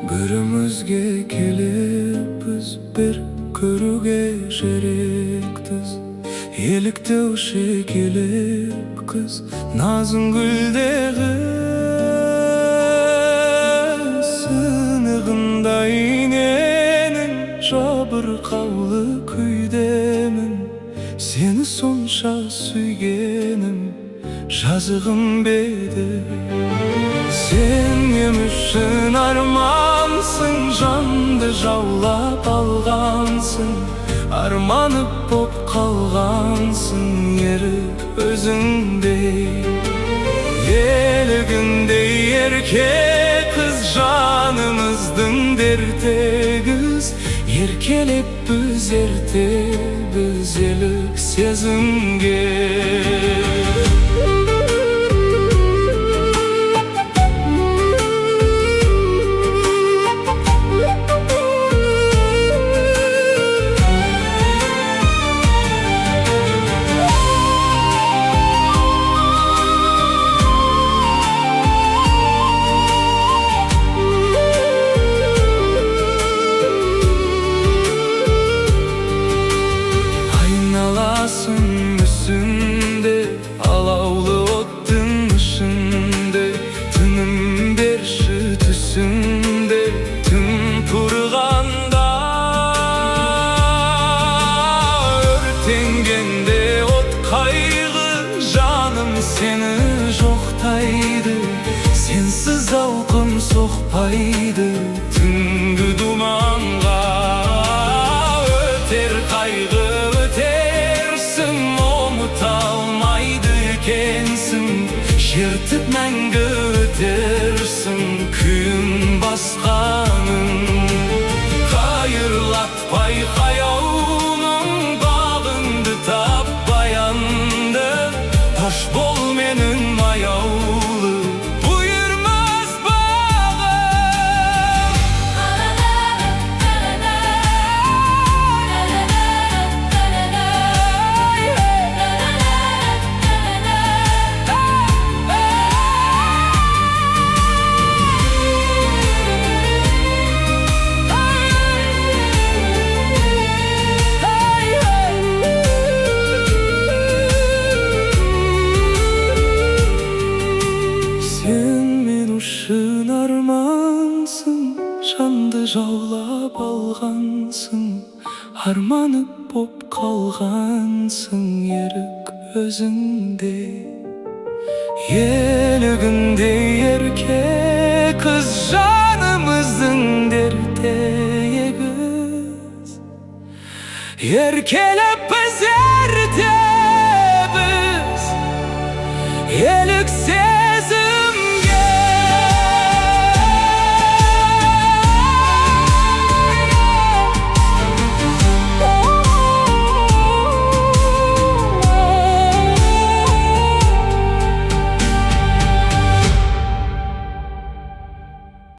Birimiizge kelip biz bir körüge şeriktiz. Yelikte uşe kelip kız nazın güldegi sınığında inenin jabır kavlı küydemin. Seni sonşa süygenim жазығым bedi. Sen yemişsin armansın, жанды жаулап алғансың. Арманып боп қалғансың, ерік өзіңдей. Елігіндей еркек қыз, жанымыздың дертегіз. Еркелеп біз ертебіз елік сезімге. Üstünde alavlı ottun ışındı, tınım berşi tüsünde tüm purganda. Örtengende ot kaygı, canım seni жоқтайды. Sensiz zavqım soqpaydı түнгі dumanға. Öter kaygı unutalmaydı ekensin, şirtip мәңгі ötersin kүйін басқаның. Қайырлатпай қаяуның бағыңды таппаянды, таш бол менің маяулы бұйырмас бағым. Шын армансың, жанды жаулап алғансың. Арманып боп қалғансың, ерік өзіңде. Елігіндей еркек қыз, жанымыздың дертегіз. Еркеле